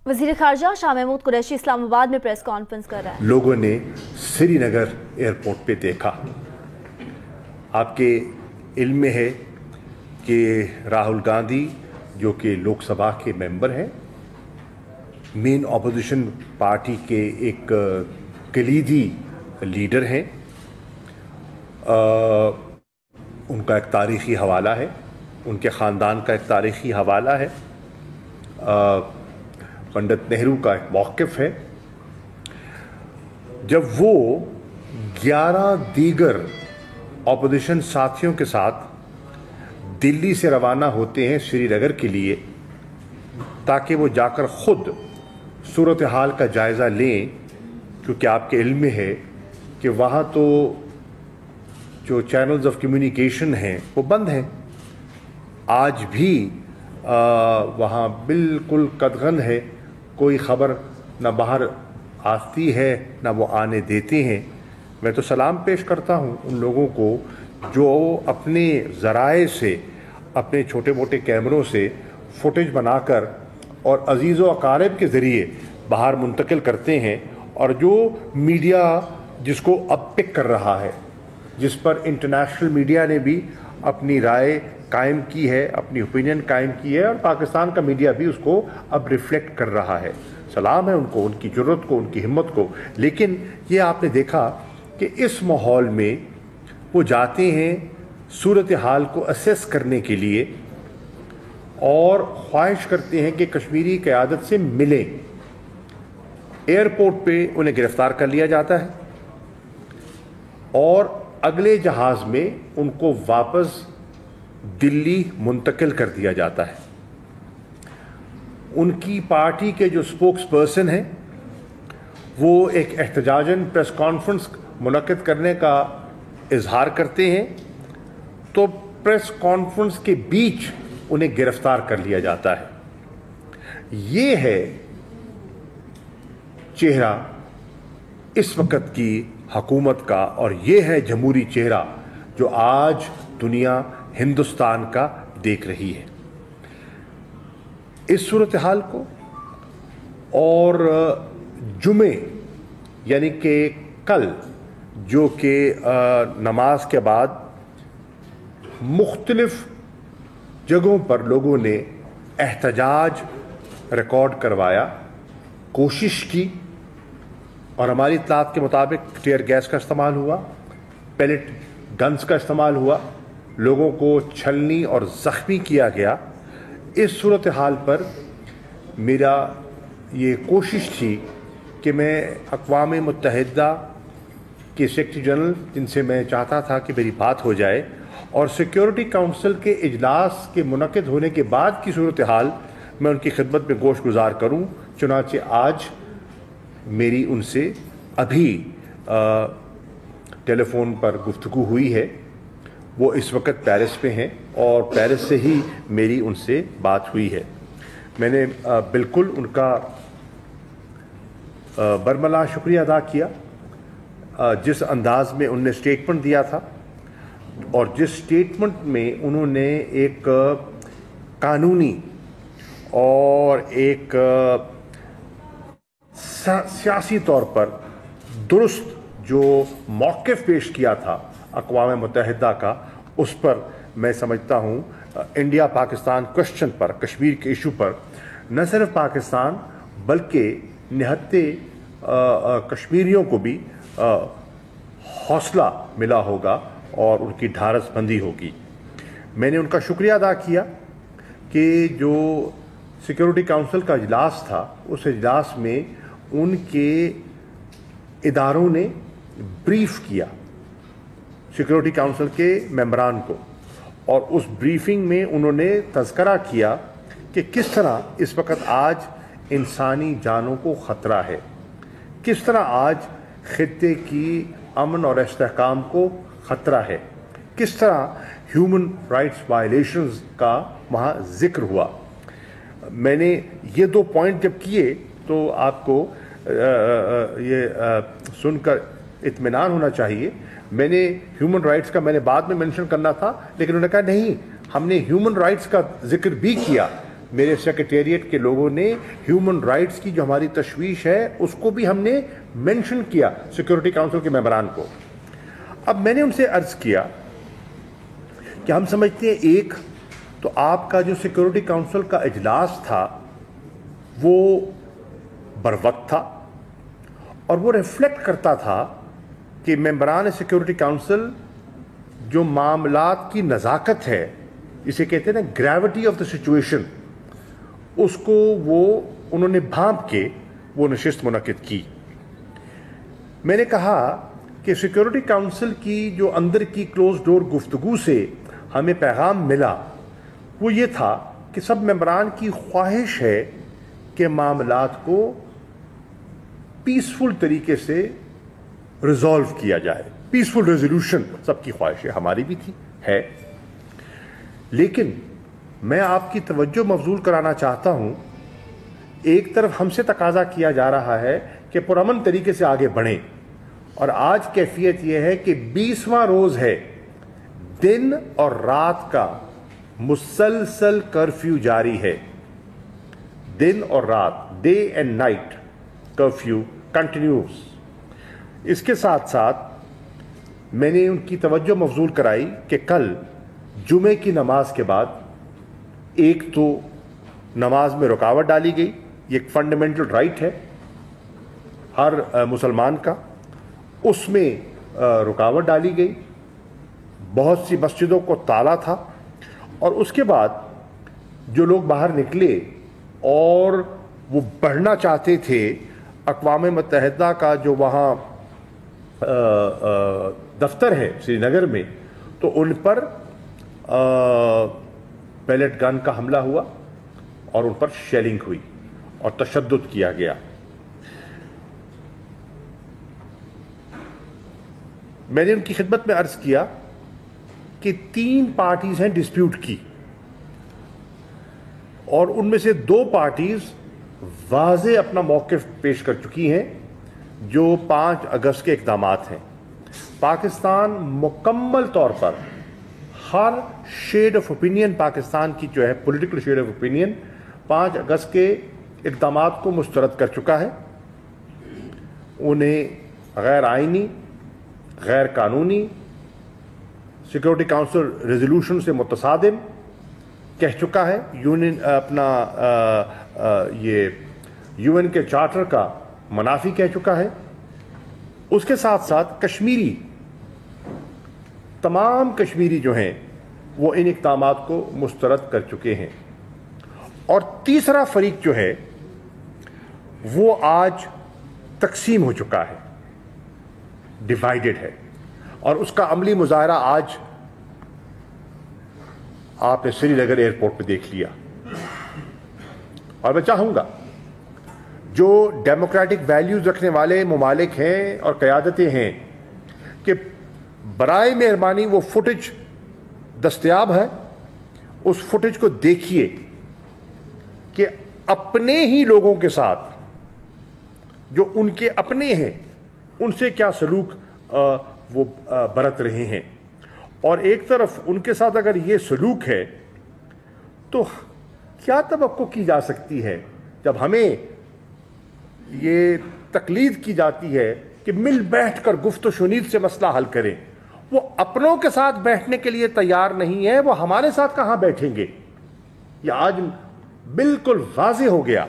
وزیر خارجہ شاہ محمود قریشی اسلام آباد میں پریس کانفرنس کر رہے ہیں۔ لوگوں نے سری نگر ایئرپورٹ پہ دیکھا، آپ کے علم میں ہے کہ راہل گاندھی جو کہ لوک سبھا کے ممبر ہیں، مین اپوزیشن پارٹی کے ایک کلیدی لیڈر ہیں، ان کا ایک تاریخی حوالہ ہے، ان کے خاندان کا ایک تاریخی حوالہ ہے، پنڈت نہرو کا ایک موقف ہے۔ جب وہ 11 دیگر اپوزیشن ساتھیوں کے ساتھ دلی سے روانہ ہوتے ہیں سری نگر کے لیے تاکہ وہ جا کر خود صورتحال کا جائزہ لیں، کیونکہ آپ کے علم میں ہے کہ وہاں تو جو چینلز آف کمیونیکیشن ہیں وہ بند ہیں، آج بھی وہاں بالکل قدغن ہے، کوئی خبر نہ باہر آتی ہے نہ وہ آنے دیتے ہیں۔ میں تو سلام پیش کرتا ہوں ان لوگوں کو جو اپنے ذرائع سے، اپنے چھوٹے موٹے کیمروں سے فوٹیج بنا کر اور عزیز و اقارب کے ذریعے باہر منتقل کرتے ہیں، اور جو میڈیا جس کو اب پک کر رہا ہے، جس پر انٹرنیشنل میڈیا نے بھی اپنی رائے قائم کی ہے، اپنی اوپینین قائم کی ہے، اور پاکستان کا میڈیا بھی اس کو اب ریفلیکٹ کر رہا ہے۔ سلام ہے ان کو، ان کی جرت کو، ان کی ہمت کو۔ لیکن یہ آپ نے دیکھا کہ اس ماحول میں وہ جاتے ہیں صورتحال کو اسیس کرنے کے لیے اور خواہش کرتے ہیں کہ کشمیری قیادت سے ملیں۔ ایئرپورٹ پہ انہیں گرفتار کر لیا جاتا ہے اور اگلے جہاز میں ان کو واپس دلی منتقل کر دیا جاتا ہے۔ ان کی پارٹی کے جو اسپوکس پرسن ہیں وہ ایک احتجاجاً پریس کانفرنس منعقد کرنے کا اظہار کرتے ہیں، تو پریس کانفرنس کے بیچ انہیں گرفتار کر لیا جاتا ہے۔ یہ ہے چہرہ اس وقت کی حکومت کا، اور یہ ہے جمہوری چہرہ جو آج دنیا ہندوستان کا دیکھ رہی ہے۔ اس صورتحال کو اور جمعے یعنی کہ کل، جو کہ نماز کے بعد مختلف جگہوں پر لوگوں نے احتجاج ریکارڈ کروایا، کوشش کی، اور ہماری اطلاعات کے مطابق ٹیئر گیس کا استعمال ہوا، پیلٹ گنز کا استعمال ہوا، لوگوں کو چھلنی اور زخمی کیا گیا۔ اس صورتحال پر میرا یہ کوشش تھی کہ میں اقوام متحدہ کے سیکرٹری جنرل، جن سے میں چاہتا تھا کہ میری بات ہو جائے، اور سیکیورٹی کونسل کے اجلاس کے منعقد ہونے کے بعد کی صورتحال میں ان کی خدمت میں گوش گزار کروں۔ چنانچہ آج میری ان سے ابھی ٹیلی فون پر گفتگو ہوئی ہے۔ وہ اس وقت پیرس میں ہیں اور پیرس سے ہی میری ان سے بات ہوئی ہے۔ میں نے بالکل ان کا برملا شکریہ ادا کیا، جس انداز میں انہوں نے اسٹیٹمنٹ دیا تھا، اور جس اسٹیٹمنٹ میں انہوں نے ایک قانونی اور ایک سیاسی طور پر درست جو موقف پیش کیا تھا اقوام متحدہ کا، اس پر میں سمجھتا ہوں انڈیا پاکستان کوشچن پر، کشمیر کے ایشو پر، نہ صرف پاکستان بلکہ نہتے کشمیریوں کو بھی حوصلہ ملا ہوگا اور ان کی ڈھارس بندی ہوگی۔ میں نے ان کا شکریہ ادا کیا کہ جو سیکیورٹی کونسل کا اجلاس تھا، اس اجلاس میں ان کے اداروں نے بریف کیا سیکیورٹی کونسل کے ممبران کو، اور اس بریفنگ میں انہوں نے تذکرہ کیا کہ کس طرح اس وقت آج انسانی جانوں کو خطرہ ہے، کس طرح آج خطے کی امن اور استحکام کو خطرہ ہے، کس طرح ہیومن رائٹس وائلیشنز کا وہاں ذکر ہوا۔ میں نے یہ 2 پوائنٹ جب کیے تو آپ کو یہ سن کر اطمینان ہونا چاہیے۔ میں نے ہیومن رائٹس کا میں نے بعد میں مینشن کرنا تھا، لیکن انہوں نے کہا نہیں، ہم نے ہیومن رائٹس کا ذکر بھی کیا۔ میرے سیکریٹریٹ کے لوگوں نے ہیومن رائٹس کی جو ہماری تشویش ہے اس کو بھی ہم نے مینشن کیا سیکورٹی کاؤنسل کے ممبران کو. اب میں نے ان سے عرض کیا کہ ہم سمجھتے ہیں ایک تو آپ کا جو سیکورٹی کاؤنسل کا اجلاس تھا وہ بروقت تھا اور وہ ریفلیکٹ کرتا تھا کہ ممبران سیکورٹی کاؤنسل جو معاملات کی نزاکت ہے، اسے کہتے ہیں نا گریوٹی آف دا سچویشن، اس کو وہ انہوں نے بھانپ کے وہ نشست منعقد کی. میں نے کہا کہ سیکورٹی کاؤنسل کی جو اندر کی کلوز ڈور گفتگو سے ہمیں پیغام ملا وہ یہ تھا کہ سب ممبران کی خواہش ہے کہ معاملات کو پیسفل طریقے سے ریزالو کیا جائے. پیسفل ریزولوشن سب کی خواہش ہے، ہماری بھی تھی ہے. لیکن میں آپ کی توجہ مبذول کرانا چاہتا ہوں، ایک طرف ہم سے تقاضا کیا جا رہا ہے کہ پرامن طریقے سے آگے بڑھیں، اور آج کیفیت یہ ہے کہ 20واں روز ہے، دن اور رات کا مسلسل کرفیو جاری ہے. دن اور رات، day and night curfew continuous. اس کے ساتھ ساتھ میں نے ان کی توجہ مبذول کرائی کہ کل جمعے کی نماز کے بعد ایک تو نماز میں رکاوٹ ڈالی گئی، یہ ایک فنڈامنٹل رائٹ ہے ہر مسلمان کا، اس میں رکاوٹ ڈالی گئی. بہت سی مسجدوں کو تالا تھا، اور اس کے بعد جو لوگ باہر نکلے اور وہ بڑھنا چاہتے تھے، اقوام متحدہ کا جو وہاں دفتر ہے سری نگر میں، تو ان پر پیلٹ گن کا حملہ ہوا اور ان پر شیلنگ ہوئی اور تشدد کیا گیا. میں نے ان کی خدمت میں عرض کیا کہ 3 پارٹیز ہیں ڈسپیوٹ کی، اور ان میں سے 2 پارٹیز واضح اپنا موقف پیش کر چکی ہیں جو 5 اگست کے اقدامات ہیں. پاکستان مکمل طور پر ہر شیڈ آف اوپینین پاکستان کی جو ہے پولیٹیکل شیڈ آف اوپینین 5 اگست کے اقدامات کو مسترد کر چکا ہے. انہیں غیر آئینی، غیر قانونی، سیکورٹی کاؤنسل ریزولوشن سے متصادم کہہ چکا ہے، یونین اپنا یہ یو این کے چارٹر کا منافی کہہ چکا ہے. اس کے ساتھ ساتھ کشمیری، تمام کشمیری جو ہیں وہ ان اقدامات کو مسترد کر چکے ہیں. اور تیسرا فریق جو ہے وہ آج تقسیم ہو چکا ہے، ڈیوائیڈڈ ہے، اور اس کا عملی مظاہرہ آج آپ نے سری نگر ایئرپورٹ پہ دیکھ لیا. اور میں چاہوں گا جو ڈیموکریٹک ویلیوز رکھنے والے ممالک ہیں اور قیادتیں ہیں کہ برائے مہربانی وہ فوٹیج دستیاب ہے، اس فوٹیج کو دیکھیے کہ اپنے ہی لوگوں کے ساتھ جو ان کے اپنے ہیں ان سے کیا سلوک وہ برت رہے ہیں. اور ایک طرف ان کے ساتھ اگر یہ سلوک ہے تو کیا توقع کی جا سکتی ہے جب ہمیں یہ تقلید کی جاتی ہے کہ مل بیٹھ کر گفت و شنید سے مسئلہ حل کریں. وہ اپنوں کے ساتھ بیٹھنے کے لیے تیار نہیں ہے، وہ ہمارے ساتھ کہاں بیٹھیں گے؟ یہ آج بالکل واضح ہو گیا.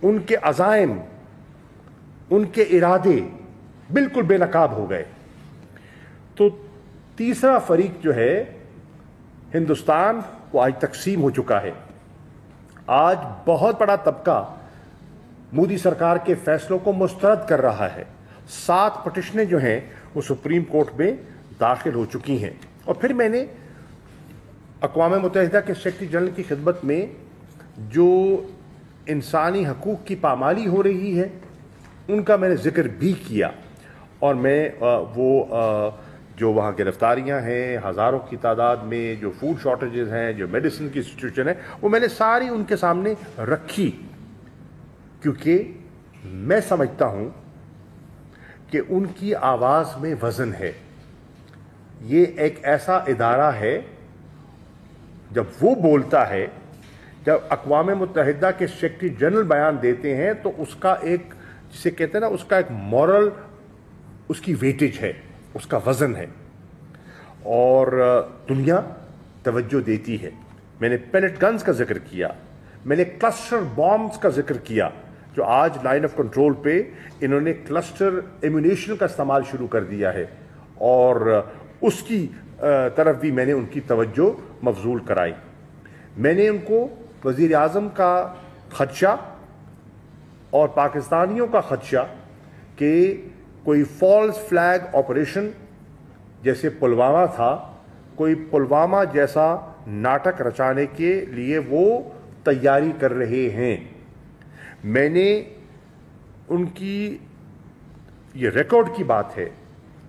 ان کے عزائم، ان کے ارادے بالکل بے نقاب ہو گئے. تو تیسرا فریق جو ہے ہندوستان، وہ آج تقسیم ہو چکا ہے. آج بہت بڑا طبقہ مودی سرکار کے فیصلوں کو مسترد کر رہا ہے. 7 پٹیشنیں جو ہیں وہ سپریم کورٹ میں داخل ہو چکی ہیں. اور پھر میں نے اقوام متحدہ کے سیکرٹری جنرل کی خدمت میں جو انسانی حقوق کی پامالی ہو رہی ہے ان کا میں نے ذکر بھی کیا. اور میں وہ جو وہاں گرفتاریاں ہیں ہزاروں کی تعداد میں، جو فوڈ شارٹیجز ہیں، جو میڈیسن کی سچویشن ہے، وہ میں نے ساری ان کے سامنے رکھی، کیونکہ میں سمجھتا ہوں کہ ان کی آواز میں وزن ہے. یہ ایک ایسا ادارہ ہے جب وہ بولتا ہے جب اقوام متحدہ کے سیکرٹری جنرل بیان دیتے ہیں تو اس کا ایک جسے کہتے ہیں نا اس کا ایک مورل اس کی ویٹیج ہے, اس کا وزن ہے, اور دنیا توجہ دیتی ہے. میں نے پیلٹ گنز کا ذکر کیا, میں نے کلسٹر بامز کا ذکر کیا جو آج لائن آف کنٹرول پہ انہوں نے کلسٹر ایمونیشن کا استعمال شروع کر دیا ہے, اور اس کی طرف بھی میں نے ان کی توجہ مبذول کرائی. میں نے ان کو وزیر اعظم کا خدشہ اور پاکستانیوں کا خدشہ کہ کوئی فالس فلیگ آپریشن جیسے پلوامہ تھا, کوئی پلوامہ جیسا ناٹک رچانے کے لیے وہ تیاری کر رہے ہیں. میں نے ان کی یہ ریکارڈ کی بات ہے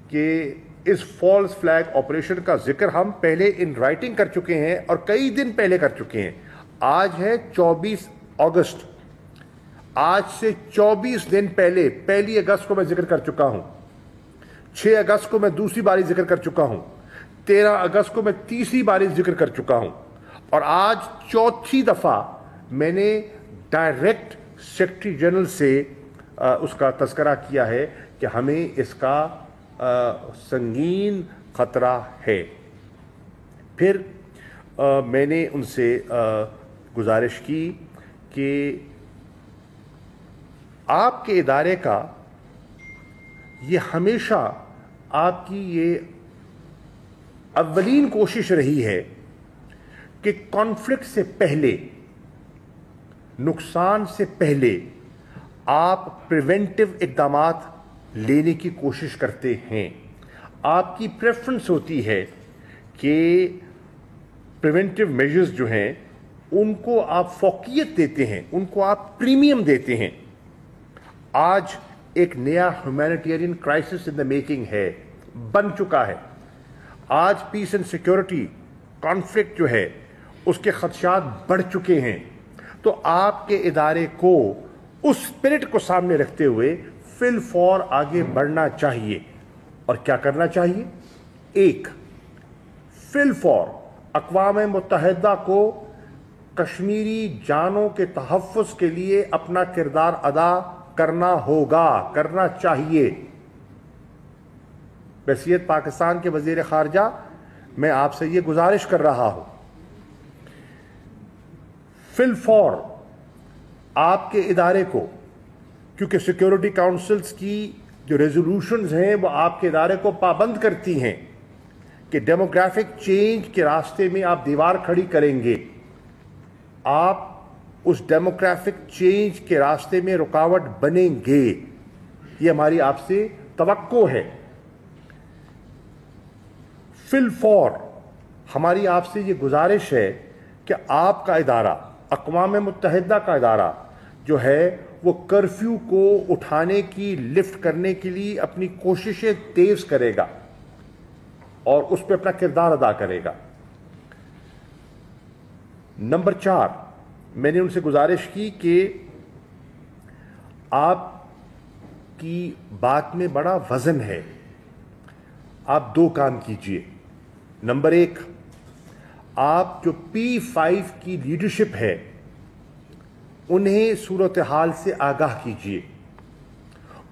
کہ اس فالس فلیگ آپریشن کا ذکر ہم پہلے ان رائٹنگ کر چکے ہیں اور کئی دن پہلے کر چکے ہیں. آج ہے 24 اگست, آج سے 24 دن پہلے 1 اگست کو میں ذکر کر چکا ہوں, 6 اگست کو میں دوسری باری ذکر کر چکا ہوں, 13 اگست کو میں تیسری باری ذکر کر چکا ہوں, اور آج چوتھی دفعہ میں نے ڈائریکٹ سیکرٹری جنرل سے اس کا تذکرہ کیا ہے کہ ہمیں اس کا سنگین خطرہ ہے. پھر میں نے ان سے گزارش کی کہ آپ کے ادارے کا یہ ہمیشہ آپ کی یہ اولین کوشش رہی ہے کہ کانفلکٹ سے پہلے, نقصان سے پہلے آپ پریونٹیو اقدامات لینے کی کوشش کرتے ہیں. آپ کی پریفرنس ہوتی ہے کہ پریونٹیو میجرز جو ہیں ان کو آپ فوقیت دیتے ہیں, ان کو آپ پریمیم دیتے ہیں. آج ایک نیا humanitarian crisis in the making ہے, بن چکا ہے. آج پیس اینڈ سیکورٹی کانفلکٹ جو ہے اس کے خدشات بڑھ چکے ہیں. تو آپ کے ادارے کو اس اسپرٹ کو سامنے رکھتے ہوئے فی الفور آگے بڑھنا چاہیے. اور کیا کرنا چاہیے؟ ایک, فی الفور اقوام متحدہ کو کشمیری جانوں کے تحفظ کے لیے اپنا کردار ادا کرنا ہوگا, کرنا چاہیے. بحیثیت پاکستان کے وزیر خارجہ میں آپ سے یہ گزارش کر رہا ہوں, فی الفور آپ کے ادارے کو, کیونکہ سیکیورٹی کاؤنسلز کی جو ریزولوشنز ہیں وہ آپ کے ادارے کو پابند کرتی ہیں کہ ڈیموگرافک چینج کے راستے میں آپ دیوار کھڑی کریں گے, آپ اس ڈیموگرافک چینج کے راستے میں رکاوٹ بنیں گے. یہ ہماری آپ سے توقع ہے. فی الفور ہماری آپ سے یہ گزارش ہے کہ آپ کا ادارہ, اقوام متحدہ کا ادارہ جو ہے وہ کرفیو کو اٹھانے کی, لفٹ کرنے کے لیے اپنی کوششیں تیز کرے گا اور اس پہ اپنا کردار ادا کرے گا. نمبر 4, میں نے ان سے گزارش کی کہ آپ کی بات میں بڑا وزن ہے, آپ 2 کام کیجئے. نمبر 1, آپ جو P5 کی لیڈرشپ ہے انہیں صورتحال سے آگاہ کیجئے,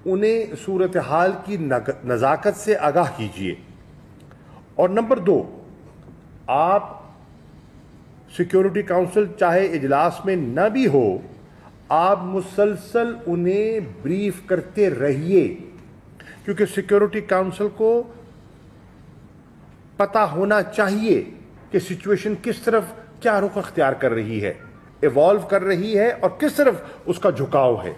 انہیں صورتحال کی نزاکت سے آگاہ کیجئے. اور نمبر 2, آپ سیکیورٹی کاؤنسل چاہے اجلاس میں نہ بھی ہو, آپ مسلسل انہیں بریف کرتے رہیے, کیونکہ سیکیورٹی کاؤنسل کو پتہ ہونا چاہیے کہ سچویشن کس طرف کیا رخ اختیار کر رہی ہے, ایوالو کر رہی ہے اور کس طرف اس کا جھکاؤ ہے.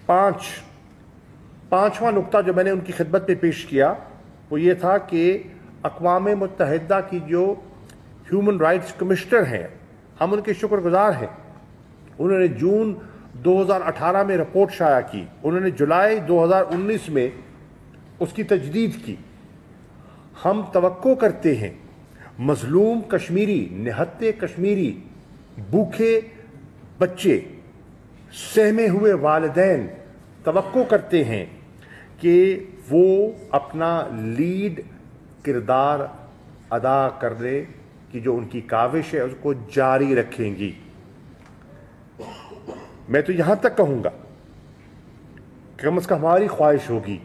پانچواں نقطہ جو میں نے ان کی خدمت میں پیش کیا وہ یہ تھا کہ اقوام متحدہ کی جو ہیومن رائٹس کمشنر ہیں, ہم ان کے شکر گزار ہیں. انہوں نے جون 2018 میں رپورٹ شائع کی, انہوں نے جولائی 2019 میں اس کی تجدید کی. ہم توقع کرتے ہیں مظلوم کشمیری, نہتے کشمیری, بھوکے بچے, سہمے ہوئے والدین توقع کرتے ہیں کہ وہ اپنا لیڈ کردار ادا کرنے کہ جو ان کی کاوش ہے اس کو جاری رکھیں گی. میں تو یہاں تک کہوں گا کہ کم از کم ہماری خواہش ہوگی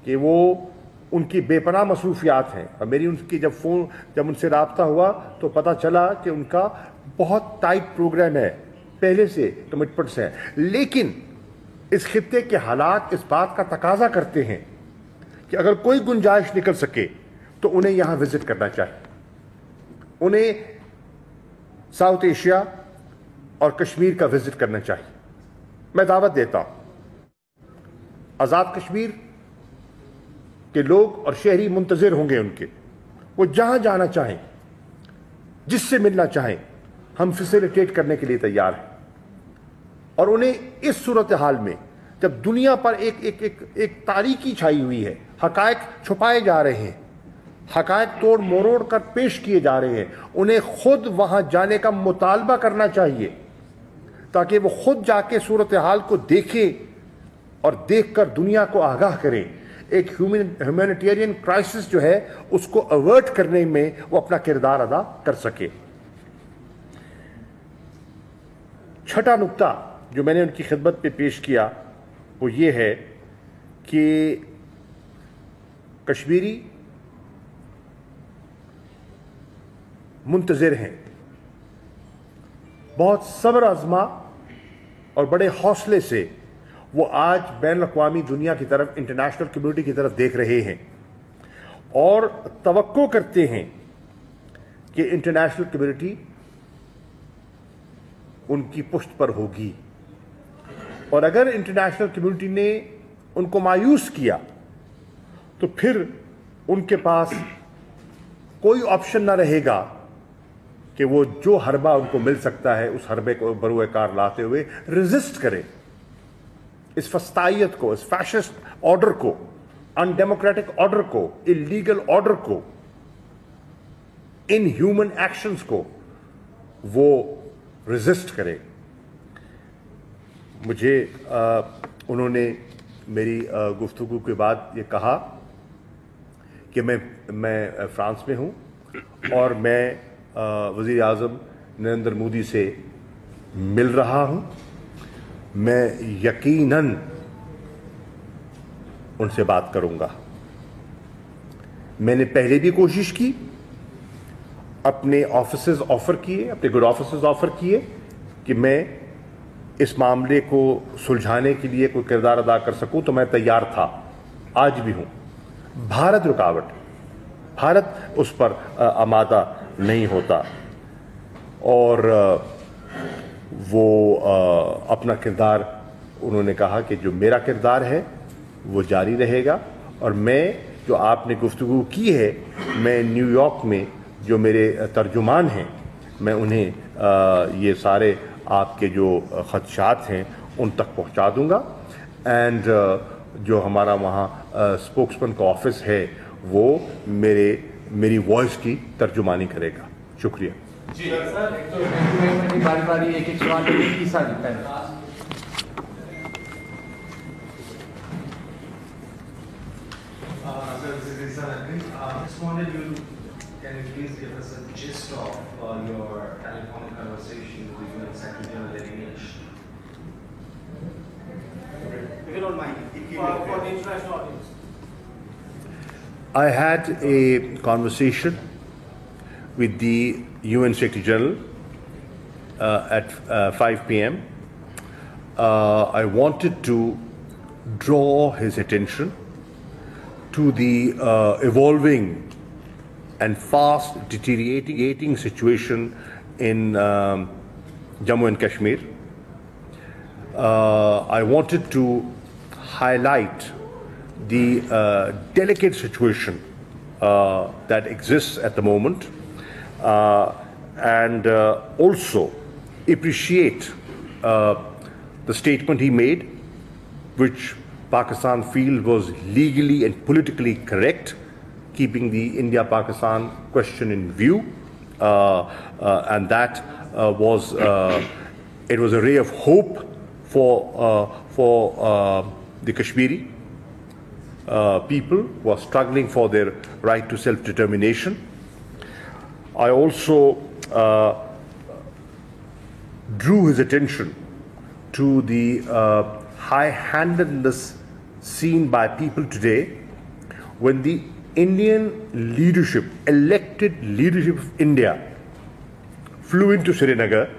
کہ وہ ان کی بے پناہ مصروفیات ہیں, اور میری ان کی جب ان سے رابطہ ہوا تو پتہ چلا کہ ان کا بہت ٹائٹ پروگرام ہے, پہلے سے کمٹمنٹس ہیں, لیکن اس خطے کے حالات اس بات کا تقاضا کرتے ہیں کہ اگر کوئی گنجائش نکل سکے تو انہیں یہاں وزٹ کرنا چاہیے. انہیں ساؤتھ ایشیا اور کشمیر کا وزٹ کرنا چاہیے. میں دعوت دیتا ہوں آزاد کشمیر کے لوگ اور شہری منتظر ہوں گے ان کے, وہ جہاں جانا چاہیں, جس سے ملنا چاہیں, ہم فیسیلیٹیٹ کرنے کے لیے تیار ہیں. اور انہیں اس صورتحال میں جب دنیا پر ایک تاریکی چھائی ہوئی ہے, حقائق چھپائے جا رہے ہیں, حقائق توڑ مروڑ کر پیش کیے جا رہے ہیں, انہیں خود وہاں جانے کا مطالبہ کرنا چاہیے تاکہ وہ خود جا کے صورتحال کو دیکھیں اور دیکھ کر دنیا کو آگاہ کریں. ایک ہیومینیٹیرین کرائسس جو ہے اس کو اوارٹ کرنے میں وہ اپنا کردار ادا کر سکے. چھٹا نقطہ جو میں نے ان کی خدمت پہ پیش کیا وہ یہ ہے کہ کشمیری منتظر ہیں, بہت صبر آزما اور بڑے حوصلے سے وہ آج بین الاقوامی دنیا کی طرف, انٹرنیشنل کمیونٹی کی طرف دیکھ رہے ہیں اور توقع کرتے ہیں کہ انٹرنیشنل کمیونٹی ان کی پشت پر ہوگی. اور اگر انٹرنیشنل کمیونٹی نے ان کو مایوس کیا تو پھر ان کے پاس کوئی آپشن نہ رہے گا کہ وہ جو حربہ ان کو مل سکتا ہے اس حربے کو بروئے کار لاتے ہوئے ریزسٹ کرے اس فسطائیت کو, اس فیشسٹ آرڈر کو, ان ڈیموکریٹک آرڈر کو, اللیگل آرڈر کو, ان ہیومن ایکشنز کو وہ ریزسٹ کرے. مجھے انہوں نے میری گفتگو کے بعد یہ کہا کہ میں فرانس میں ہوں اور میں وزیر اعظم نریندر مودی سے مل رہا ہوں. میں یقیناً ان سے بات کروں گا. میں نے پہلے بھی کوشش کی, اپنے آفیسز آفر کیے, اپنے گڈ آفیسز آفر کیے کہ میں اس معاملے کو سلجھانے کے لیے کوئی کردار ادا کر سکوں, تو میں تیار تھا, آج بھی ہوں. بھارت رکاوٹ, بھارت اس پر آمادہ نہیں ہوتا, اور وہ اپنا کردار, انہوں نے کہا کہ جو میرا کردار ہے وہ جاری رہے گا, اور میں جو آپ نے گفتگو کی ہے میں نیو یارک میں جو میرے ترجمان ہیں میں انہیں یہ سارے آپ کے جو خدشات ہیں ان تک پہنچا دوں گا. اینڈ جو ہمارا وہاں اسپوکسمین کا آفس ہے وہ میری وائس کی ترجمانی کرے گا. شکریہ. جی سر, باری باری ایک سوال Can you please give us a gist of your telephonic conversation with the UN Secretary General in English? If you don't mind, for the international audience. I had a conversation with the UN Secretary General at 5 p.m. I wanted to draw his attention to the evolving and fast deteriorating situation in Jammu and Kashmir. I wanted to highlight the delicate situation that exists at the moment, and also appreciate the statement he made, which Pakistan feels was legally and politically correct, keeping the India-Pakistan question in view, and that was it was a ray of hope for the Kashmiri people who are struggling for their right to self-determination. I also drew his attention to the high-handedness seen by people today when the Indian leadership, elected leadership of India, flew into Srinagar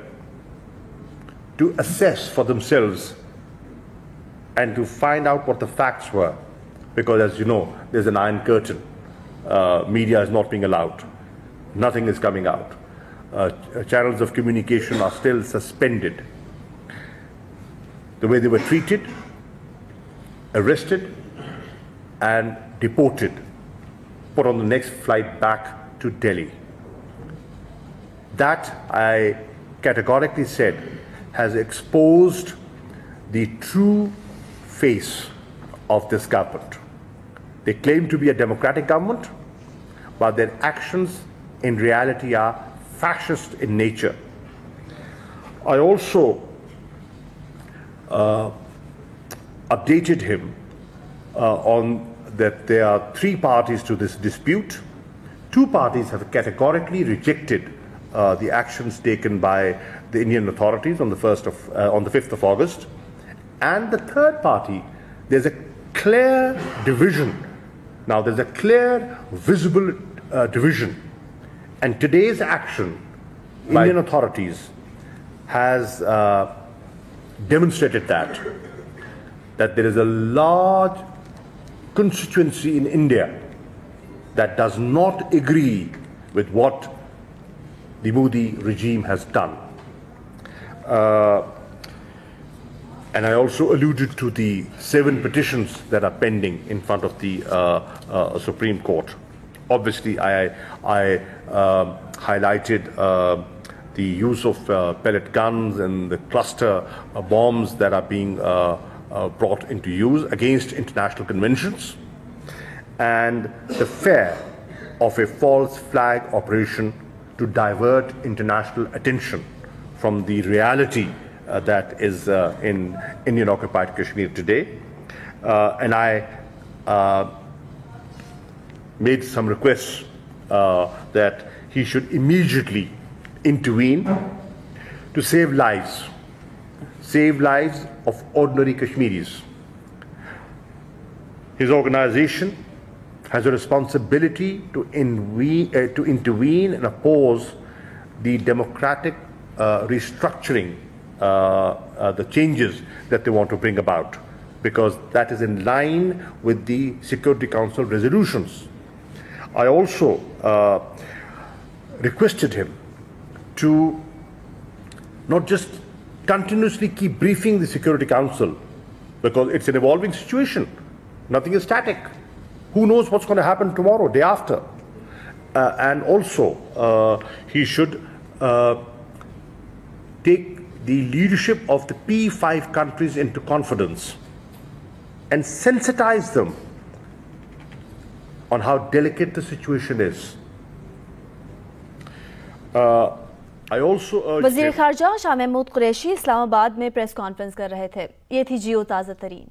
to assess for themselves and to find out what the facts were. Because as you know, there's an iron curtain. Media is not being allowed. Nothing is coming out. Channels of communication are still suspended. The way they were treated, arrested, and deported, put on the next flight back to Delhi. That, I categorically said, has exposed the true face of this government. They claim to be a democratic government, but their actions in reality are fascist in nature. I also updated him on that there are 3 parties to this dispute. 2 parties have categorically rejected the actions taken by the Indian authorities on the 5th of August. And the 3rd party, there's a clear division. Now there's a clear, visible division. And today's action, Indian authorities has demonstrated that there is a large constituency in India that does not agree with what the Modi regime has done. And I also alluded to the 7 petitions that are pending in front of the Supreme Court. Obviously, I highlighted the use of pellet guns and the cluster bombs that are being brought into use against international conventions, and the fear of a false flag operation to divert international attention from the reality that is in Indian occupied Kashmir today. And I made some requests that he should immediately intervene to save lives of ordinary Kashmiris. His organization has a responsibility to intervene and oppose the democratic restructuring, the changes that they want to bring about, because that is in line with the Security Council resolutions. I also requested him to not just continuously keep briefing the Security Council, because it's an evolving situation. Nothing is static. Who knows what's going to happen tomorrow, day after? And also, he should take the leadership of the P5 countries into confidence and sensitize them on how delicate the situation is. I also urge وزیر خارجہ شاہ محمود قریشی اسلام آباد میں press conference کر رہے تھے. یہ تھی جیو تازہ ترین.